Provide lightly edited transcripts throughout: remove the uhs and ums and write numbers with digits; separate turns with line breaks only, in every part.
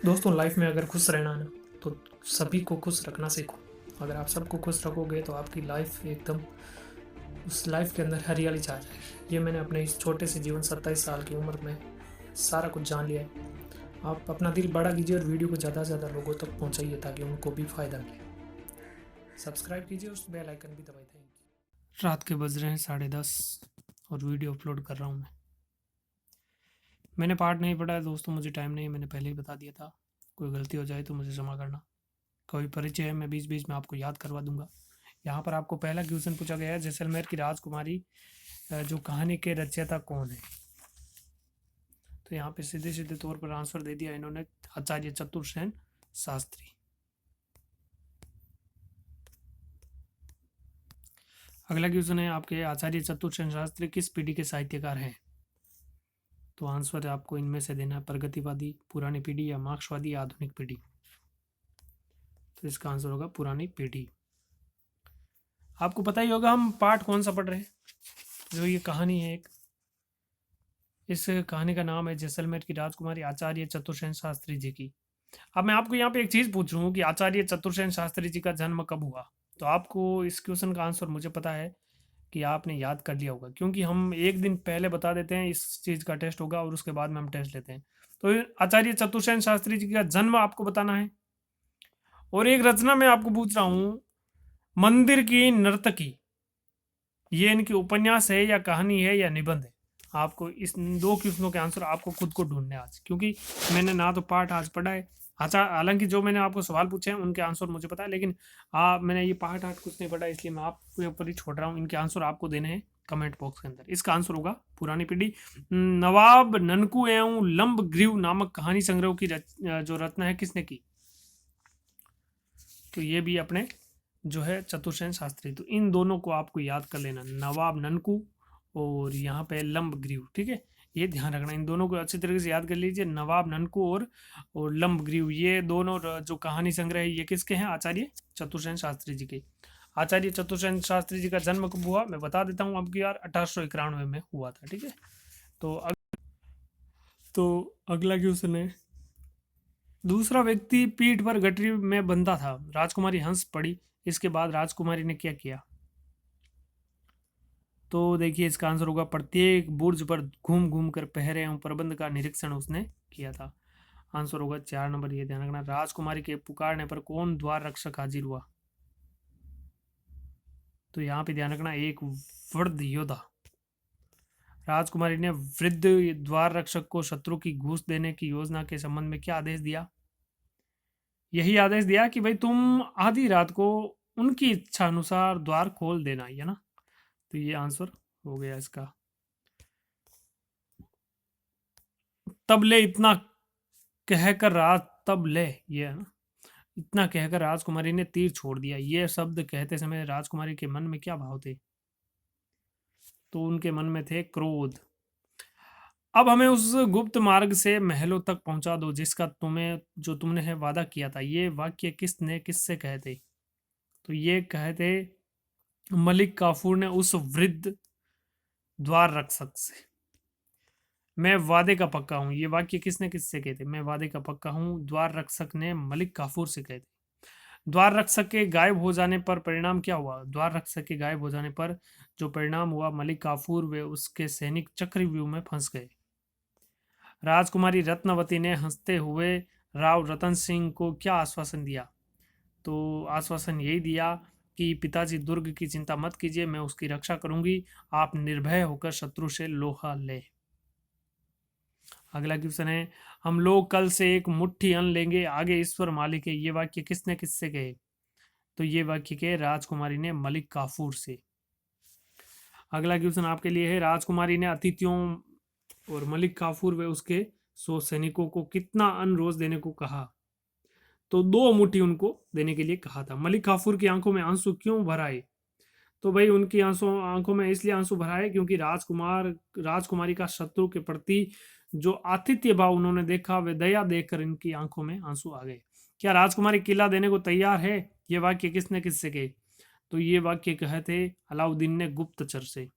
दोस्तों लाइफ में अगर खुश रहना है ना तो सभी को खुश रखना सीखो। अगर आप सबको खुश रखोगे तो आपकी लाइफ एकदम उस लाइफ के अंदर हरियाली छा जाएगी। ये मैंने अपने इस छोटे से जीवन 27 साल की उम्र में सारा कुछ जान लिया है। आप अपना दिल बड़ा कीजिए और वीडियो को ज़्यादा से ज़्यादा लोगों तक पहुंचाइए ताकि उनको भी फ़ायदा मिले। सब्सक्राइब कीजिए और उस बेल आइकन भी दबाइए। Thank you. रात के बज रहे हैं 10:30 और वीडियो अपलोड कर रहा हूँ मैं। मैंने पार्ट नहीं पढ़ा है दोस्तों, मुझे टाइम नहीं है, मैंने पहले ही बता दिया था। कोई गलती हो जाए तो मुझे क्षमा करना। कोई परिचय है मैं बीच बीच में आपको याद करवा दूंगा। यहाँ पर आपको पहला क्वेश्चन पूछा गया है, जैसलमेर की राजकुमारी जो कहानी के रचयिता कौन है। तो यहाँ पे सीधे सीधे तौर पर आंसर दे दिया इन्होंने, आचार्य चतुरसेन शास्त्री। अगला क्वेश्चन है आपके, आचार्य चतुरसेन शास्त्री किस पीढ़ी के साहित्यकार हैं। तो आंसर आपको इनमें से देना है, प्रगतिवादी, पुरानी पीढ़ी या मार्क्सवादी या आधुनिक पीढ़ी। तो इसका आंसर होगा पुरानी पीढ़ी। आपको पता ही होगा हम पाठ कौन सा पढ़ रहे हैं। जो ये कहानी है एक, इस कहानी का नाम है जैसलमेर की राजकुमारी आचार्य चतुरसेन शास्त्री जी की। अब मैं आपको यहाँ पे एक चीज पूछ रहा हूँ कि आचार्य चतुरसेन शास्त्री जी का जन्म कब हुआ। तो आपको इस क्वेश्चन का आंसर मुझे पता है कि आपने याद कर लिया होगा, क्योंकि हम एक दिन पहले बता देते हैं इस चीज का टेस्ट होगा और उसके बाद में हम टेस्ट लेते हैं। तो आचार्य चतुरसेन शास्त्री जी का जन्म आपको बताना है। और एक रचना मैं आपको पूछ रहा हूँ, मंदिर की नर्तकी, ये इनकी उपन्यास है या कहानी है या निबंध है। आपको इस दो क्वेश्चनों के आंसर आपको खुद को ढूंढने आज, क्योंकि मैंने ना तो पाठ आज पढ़ा है। अच्छा, हालांकि जो मैंने आपको सवाल पूछे हैं उनके आंसर मुझे पता है, लेकिन मैंने ये पाठ आज कुछ नहीं पढ़ा, इसलिए मैं आपके ऊपर ही छोड़ रहा हूँ। इनके आंसर आपको देने हैं कमेंट बॉक्स के अंदर। इसका आंसर होगा पुरानी पीढ़ी। नवाब ननकू एवं लंब ग्रीव नामक कहानी संग्रह की जो रचना है किसने की। तो ये भी अपने जो है चतुरसेन शास्त्री। तो इन दोनों को आपको याद कर लेना, नवाब ननकू और यहाँ पे लंब ग्रीव। ठीक है, ये ध्यान रखना, इन दोनों को अच्छी तरीके से याद कर लीजिए। नवाब ननकू और लंब ग्रीव, ये दोनों जो कहानी संग्रह है ये किसके हैं, आचार्य चतुरसेन शास्त्री जी के। आचार्य चतुरसेन शास्त्री जी का जन्म कब हुआ मैं बता देता हूँ आपको यार, 1891 में हुआ था। ठीक है, तो तो अगला क्वेश्चन है, दूसरा व्यक्ति पीठ पर गठरी में बंधा था, राजकुमारी हंस पड़ी, इसके बाद राजकुमारी ने क्या किया। तो देखिए इसका आंसर होगा, प्रत्येक बुर्ज पर घूम घूम कर पहरे एवं प्रबंध का निरीक्षण उसने किया था। आंसर होगा 4 नंबर, ये ध्यान रखना। राजकुमारी के पुकारने पर कौन द्वार रक्षक हाजिर हुआ। तो यहाँ पे ध्यान रखना, एक वृद्ध योद्धा। राजकुमारी ने वृद्ध द्वार रक्षक को शत्रु की घूस देने की योजना के संबंध में क्या आदेश दिया। यही आदेश दिया कि भाई तुम आधी रात को उनकी इच्छा अनुसार द्वार खोल देना, है ना। तो ये आंसर हो गया इसका। तब ले इतना कहकर राज, तब ले, ये है ना, इतना कहकर राजकुमारी ने तीर छोड़ दिया। ये शब्द कहते समय राजकुमारी के मन में क्या भाव थे। तो उनके मन में थे क्रोध। अब हमें उस गुप्त मार्ग से महलों तक पहुंचा दो जिसका तुम्हें, जो तुमने है वादा किया था। ये वाक्य किसने किससे कहे थे। तो ये कहे थे मलिक काफूर ने उस वृद्ध द्वार रक्षक से। मैं वादे का पक्का हूं, ये वाक्य किसने किससे कहे थे, मैं वादे का पक्का हूं, द्वार रक्षक ने मलिक काफूर से कहे थे। द्वार रक्षक के गायब हो जाने पर परिणाम क्या हुआ। द्वार रक्षक के गायब हो जाने पर जो परिणाम हुआ, मलिक काफूर वे उसके सैनिक चक्रव्यूह में फंस गए। राजकुमारी रत्नवती ने हंसते हुए राव रतन सिंह को क्या आश्वासन दिया। तो आश्वासन यही दिया कि पिताजी दुर्ग की चिंता मत कीजिए, मैं उसकी रक्षा करूंगी, आप निर्भय होकर शत्रु से लोहा ले। अगला क्वेश्चन है, हम लोग कल से एक मुट्ठी अन्न लेंगे, आगे ईश्वर मालिक है। ये वाक्य किसने किससे कहे। तो ये वाक्य के राजकुमारी ने मलिक काफूर से। अगला क्वेश्चन आपके लिए है, राजकुमारी ने अतिथियों और मलिक काफूर व उसके 100 सैनिकों को कितना अन्न रोज देने को कहा। तो 2 मुट्ठी उनको देने के लिए कहा था। मलिक काफूर की आंखों में आंसू क्यों भर आए। तो भाई उनकी आंखों में इसलिए आंसू भर आए क्योंकि राजकुमारी का शत्रु के प्रति जो आतिथ्य भाव उन्होंने देखा, वे दया देखकर इनकी आंखों में आंसू आ गए। क्या राजकुमारी किला देने को तैयार है। ये वाक्य किसने किससे कहे। तो ये वाक्य कहे थे अलाउद्दीन ने गुप्तचर से।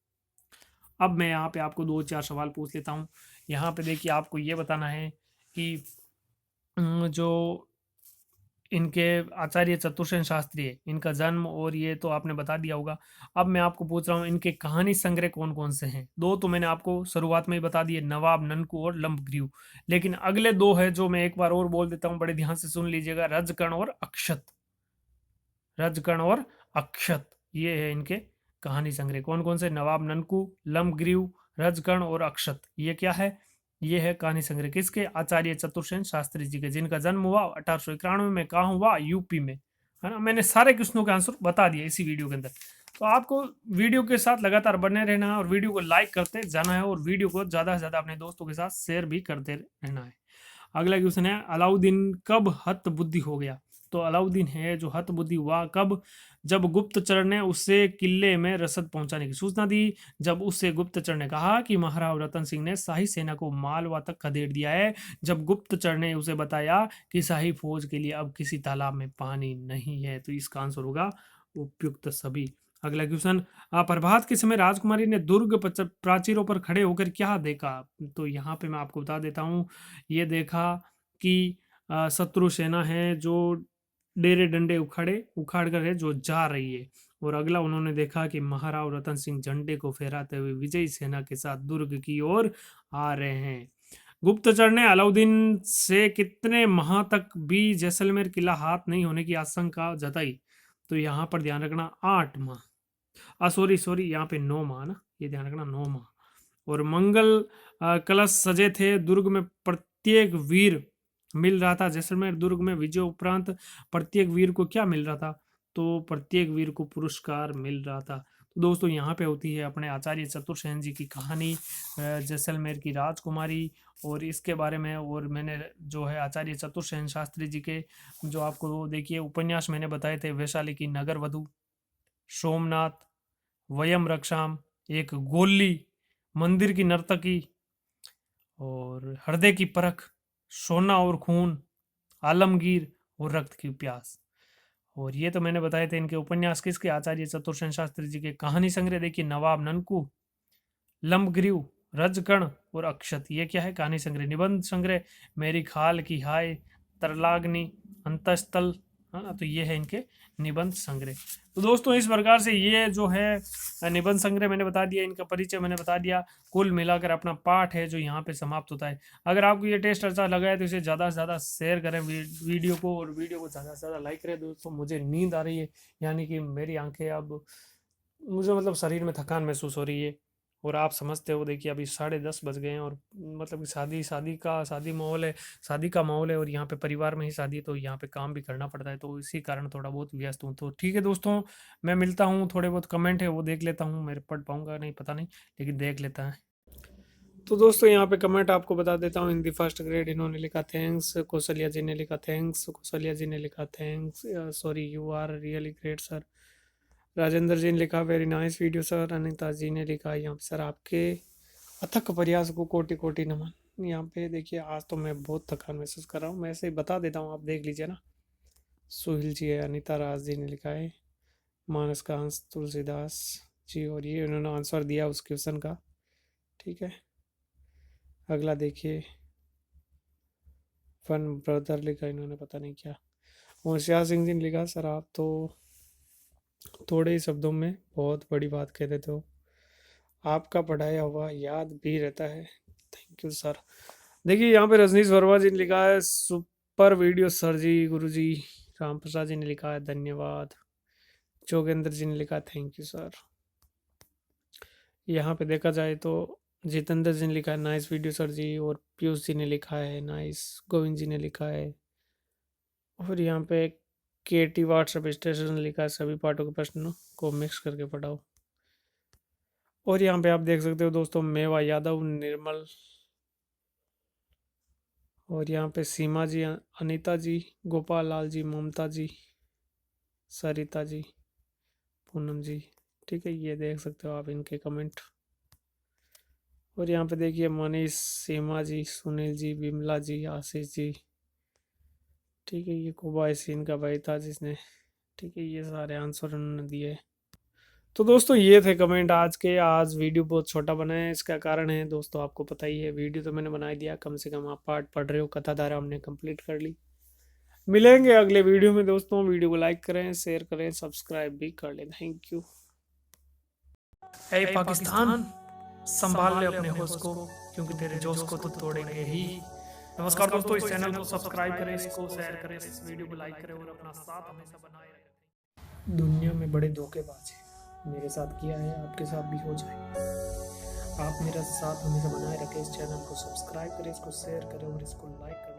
अब मैं यहाँ पे आपको 2-4 सवाल पूछ लेता हूँ। यहाँ पे देखिए आपको ये बताना है कि जो इनके आचार्य चतुर्सेन शास्त्री है, इनका जन्म और ये तो आपने बता दिया होगा। अब मैं आपको पूछ रहा हूँ इनके कहानी संग्रह कौन-कौन से हैं? 2 तो मैंने आपको शुरुआत में ही बता दिए, नवाब ननकू और लंबग्रीव। लेकिन अगले 2 हैं जो मैं एक बार और बोल देता हूँ, बड़े ध्यान से सुन लीजिएगा, रजकर्ण और अक्षत। रजकर्ण और अक्षत, ये है इनके कहानी संग्रह। कौन-कौन से? नवाब ननकू, लंबग्रीव, रजकर्ण और अक्षत। ये क्या है? ये है कहानी संग्रह किसके? आचार्य चतुर्सेन शास्त्री जी के, जिनका जन्म हुआ 1891 में। कहाँ हुआ? यूपी में, है ना। मैंने सारे क्वेश्चनों के आंसर बता दिए इसी वीडियो के अंदर। तो आपको वीडियो के साथ लगातार बने रहना है और वीडियो को लाइक करते जाना है और वीडियो को ज़्यादा से ज़्यादा अपने दोस्तों के साथ शेयर भी करते रहना है। अगला क्वेश्चन है, अलाउद्दीन कब हत बुद्धि हो गया? तो अलाउद्दीन है जो हत बुद्धि हुआ कब? जब गुप्तचर ने उसे किले में रसद पहुंचाने की सूचना दी। जब उससे गुप्तचर ने कहा कि महाराव रतन सिंह ने शाही सेना को मालवा तक खदेड़ दिया है। जब गुप्तचर ने उसे बताया कि शाही फौज के लिए अब किसी तालाब में पानी नहीं है। तो इसका आंसर होगा उपयुक्त सभी। अगला क्वेश्चन, प्रभात के समय राजकुमारी ने दुर्ग प्राचीरों पर खड़े होकर क्या देखा? तो यहाँ पे मैं आपको बता देता हूँ, ये देखा कि शत्रु सेना है जो डेरे डंडे उखाड़ कर है जो जा रही है। और अगला उन्होंने देखा कि महाराव रतन सिंह झंडे को फहराते हुए विजयी सेना के साथ दुर्ग की ओर आ रहे हैं। गुप्तचर ने अलाउद्दीन से कितने माह तक भी जैसलमेर किला हाथ नहीं होने की आशंका जताई? तो यहाँ पर ध्यान रखना 8 माह, सॉरी सॉरी, यहाँ पे 9 माह ना, ये ध्यान रखना 9 माह। और मंगल कलश सजे थे दुर्ग में, प्रत्येक वीर मिल रहा था। जैसलमेर दुर्ग में विजय उपरांत प्रत्येक वीर को क्या मिल रहा था? तो प्रत्येक वीर को पुरस्कार मिल रहा था। तो दोस्तों यहाँ पे होती है अपने आचार्य चतुर्सेन जी की कहानी, जैसलमेर की राजकुमारी और इसके बारे में। और मैंने जो है आचार्य चतुर्सेन शास्त्री जी के जो आपको वो देखिए उपन्यास मैंने बताए थे, वैशाली की नगर वधु, सोमनाथ, वयम रक्षाम, एक गोली, मंदिर की नर्तकी और हृदय की परख, सोना और खून, आलमगीर और रक्त की प्यास। और ये तो मैंने बताए थे इनके उपन्यास किसके? आचार्य चतुर्सेन शास्त्री जी के। कहानी संग्रह देखिए, नवाब ननकू, लंबग्रीव, रजकर्ण और अक्षत। ये क्या है? कहानी संग्रह। निबंध संग्रह, मेरी खाल की हाय, तरलाग्नि, अंतस्थल, है ना। तो ये है इनके निबंध संग्रह। तो दोस्तों इस प्रकार से ये जो है निबंध संग्रह मैंने बता दिया, इनका परिचय मैंने बता दिया। कुल मिलाकर अपना पाठ है जो यहाँ पे समाप्त होता है। अगर आपको ये टेस्ट अच्छा लगा है तो इसे ज़्यादा से ज़्यादा शेयर करें वीडियो को, और वीडियो को ज़्यादा से ज़्यादा लाइक करें। दोस्तों मुझे नींद आ रही है, यानी कि मेरी आंखें अब, मुझे मतलब शरीर में थकान महसूस हो रही है। और आप समझते हो, देखिए अभी 10:30 बज गए हैं और मतलब कि शादी माहौल है, शादी का माहौल है और यहाँ पे परिवार में ही शादी है, तो यहाँ पे काम भी करना पड़ता है, तो इसी कारण थोड़ा बहुत व्यस्त हूँ। तो ठीक है दोस्तों, मैं मिलता हूँ, थोड़े बहुत कमेंट है वो देख लेता हूँ, मेरे पढ़ पाऊंगा नहीं पता नहीं, लेकिन देख लेता है। तो दोस्तों यहाँ पे कमेंट आपको बता देता हूँ। हिंदी फर्स्ट ग्रेड इन्होंने लिखा थैंक्स, कौशल्या जी ने लिखा थैंक्स, कौशल्या जी ने लिखा thanks, sorry, you are really great sir. Rajendra ji ने लिखा very nice video sir. Anita ji ने लिखा यहाँ पे सर आपके अथक प्रयास को कोटि कोटि नमन। यहाँ पे देखिए आज तो मैं बहुत थकान महसूस कर रहा हूँ, मैं ऐसे ही बता देता हूँ, आप देख लीजिए ना। सुहिल जी है, अनिता राज जी ने लिखा है, मानस का हंस तुलसीदास जी, और ये उन्होंने आंसर दिया उस क्वेश्चन का। ठीक है, अगला देखिए, फन ब्रदर लिखा इन्होंने, पता नहीं क्या। होशियार सिंह जी ने लिखा सर आप तो थोड़े ही शब्दों में बहुत बड़ी बात कह देते हो, आपका पढ़ाया हुआ याद भी रहता है। Thank you sir. देखिए यहाँ पे रजनीश वर्मा जी ने लिखा है सुपर वीडियो सर जी, गुरु जी। राम प्रसाद जी ने लिखा है धन्यवाद। जोगेंद्र जी ने लिखा थैंक यू सर। यहाँ पे देखा जाए तो जितेंद्र जी ने लिखा है नाइस वीडियो सर जी, और पीयूष जी ने लिखा है नाइस, गोविंद जी ने लिखा है, और यहाँ पे केटी व्हाट्सएप स्टेशन ने लिखा है सभी पाठों के प्रश्नों को मिक्स करके पढ़ाओ। और यहाँ पे आप देख सकते हो दोस्तों, मेवा यादव, निर्मल, और यहाँ पे सीमा जी, अनीता जी, गोपाल लाल जी, ममता जी, सरिता जी, पूनम जी। ठीक है, ये देख सकते हो आप इनके कमेंट। और यहाँ पे देखिए मनीष, सीमा जी, सुनील जी, विमला जी, आशीष जी। ठीक है, ये कुबा इनका भाई था जिसने, ठीक है, ये सारे आंसर उन्होंने दिए। तो दोस्तों ये थे कमेंट आज के। आज वीडियो बहुत छोटा बना है, इसका कारण है दोस्तों आपको पता ही है, वीडियो तो मैंने बना ही दिया, कम से कम आप पाठ पढ़ रहे हो, कथा धारा हमने कंप्लीट कर ली। मिलेंगे अगले वीडियो में दोस्तों, वीडियो को लाइक करें, शेयर करें, सब्सक्राइब भी कर लें। Thank you. ए पाकिस्तान, संभाल ले अपने होश को, क्योंकि तेरे जोश को तो तोड़ेंगे ही। नमस्कार दोस्तों, इस चैनल को सब्सक्राइब करें, इसको शेयर करें, इस वीडियो को लाइक करें और अपना साथ हमेशा बनाए रखें। दुनिया में बड़े धोखेबाज हैं, मेरे साथ किया है आपके साथ भी हो जाए। आप मेरा साथ हमेशा बनाए रखें, इस चैनल को सब्सक्राइब करें, इसको शेयर करें और इसको लाइक करें।